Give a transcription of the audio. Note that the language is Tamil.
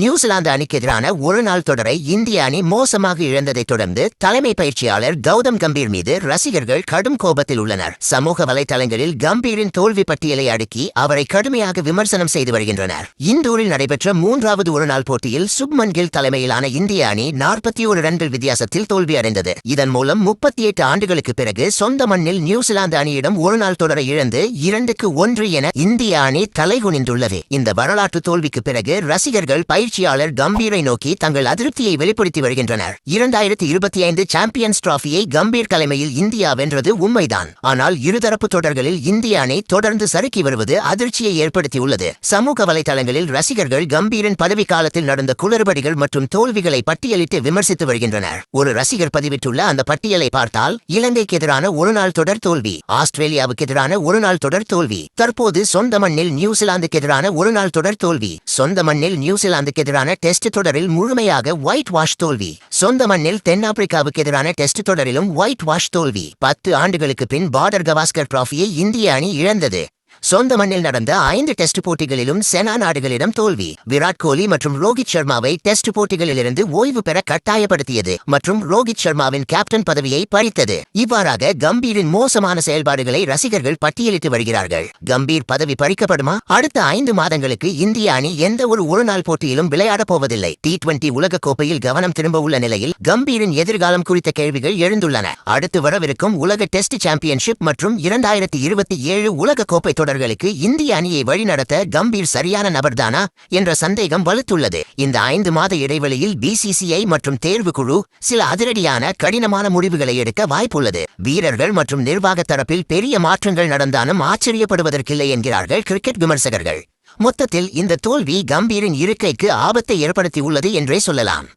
நியூசிலாந்து அணிக்கு எதிரான ஒருநாள் தொடரை இந்திய அணி மோசமாக இழந்ததைத் தொடர்ந்து தலைமை பயிற்சியாளர் கௌதம் கம்பீர் மீது ரசிகர்கள் கடும் கோபத்தில் உள்ளனர். சமூக வலைதளங்களில் கம்பீரின் தோல்வி பட்டியலை அடுக்கி அவரை கடுமையாக விமர்சனம் செய்து வருகின்றனர். இந்தூரில் நடைபெற்ற 3வது ஒருநாள் போட்டியில் சுப்மன் கில் தலைமையிலான இந்திய அணி 41 ரன்கள் வித்தியாசத்தில் தோல்வியடைந்தது. இதன் மூலம் 38 ஆண்டுகளுக்கு பிறகு சொந்த மண்ணில் நியூசிலாந்து அணியிடம் ஒருநாள் தொடரை இழந்து 2-1 என இந்திய அணி தலைகுனிந்துள்ளது. இந்த வரலாற்று தோல்விக்கு பிறகு ரசிகர்கள் பயிற்சியாளர் கம்பீரை நோக்கி தங்கள் அதிருப்தியை வெளிப்படுத்தி வருகின்றனர். 2025 சாம்பியன்ஸ் டிராபியை கம்பீர் தலைமையில் இந்தியா வென்றது உண்மைதான். ஆனால் இருதரப்பு தொடர்களில் இந்திய அணி தொடர்ந்து சறுக்கி வருவது அதிர்ச்சியை ஏற்படுத்தியுள்ளது. சமூக வலைதளங்களில் ரசிகர்கள் கம்பீரின் பதவிக்காலத்தில் நடந்த குளறுபடிகள் மற்றும் தோல்விகளை பட்டியலிட்டு விமர்சித்து வருகின்றனர். ஒரு ரசிகர் பதிவிட்டுள்ள அந்த பட்டியலை பார்த்தால் இலங்கைக்கு எதிரான ஒருநாள் தொடர் தோல்வி, ஆஸ்திரேலியாவுக்கு எதிரான ஒருநாள் தொடர் தோல்வி, தற்போது சொந்த மண்ணில் நியூசிலாந்துக்கு எதிரான ஒருநாள் தொடர் தோல்வி, சொந்த மண்ணில் நியூசிலாந்துக்கு எதிரான டெஸ்ட் தொடரில் முழுமையாக ஒயிட் வாஷ் தோல்வி, சொந்த மண்ணில் தென்னாப்பிரிக்காவுக்கு எதிரான டெஸ்ட் தொடரிலும் ஒயிட் வாஷ் தோல்வி, 10 ஆண்டுகளுக்கு பின் பார்டர் கவாஸ்கர் டிராபியை இந்திய அணி இழந்தது, சொந்த மண்ணில் நடந்த 5 டெஸ்ட் போட்டிகளிலும் செனா நாடுகளிடம் தோல்வி, விராட் கோலி மற்றும் ரோஹித் சர்மாவை டெஸ்ட் போட்டிகளிலிருந்து ஓய்வு பெற கட்டாயப்படுத்தியது மற்றும் ரோஹித் சர்மாவின் கேப்டன் பதவியை பறித்தது. இவ்வாறாக கம்பீரின் மோசமான செயல்பாடுகளை ரசிகர்கள் பட்டியலிட்டு வருகிறார்கள். கம்பீர் பதவி பறிக்கப்படுமா? அடுத்த 5 மாதங்களுக்கு இந்திய அணி எந்த ஒரு ஒருநாள் போட்டியிலும் விளையாடப் போவதில்லை. T20 உலகக்கோப்பையில் கவனம் திரும்ப உள்ள நிலையில் கம்பீரின் எதிர்காலம் குறித்த கேள்விகள் எழுந்துள்ளன. அடுத்து வரவிருக்கும் உலக டெஸ்ட் சாம்பியன்ஷிப் மற்றும் 2027 உலகக்கோப்பை தொடர்களுக்கு இந்திய அணியை வழிநடத்த கம்பீர் சரியான நபர்தானா என்ற சந்தேகம் வலுத்துள்ளது. இந்த 5 மாத இடைவெளியில் BCCI மற்றும் தேர்வுக்குழு சில அதிரடியான கடினமான முடிவுகளை எடுக்க வாய்ப்புள்ளது. வீரர்கள் மற்றும் நிர்வாக தரப்பில் பெரிய மாற்றங்கள் நடந்தாலும் ஆச்சரியப்படுவதற்கில்லை என்கிறார்கள் கிரிக்கெட் விமர்சகர்கள். மொத்தத்தில் இந்த தோல்வி கம்பீரின் இருக்கைக்கு ஆபத்தை ஏற்படுத்தி உள்ளது என்றே சொல்லலாம்.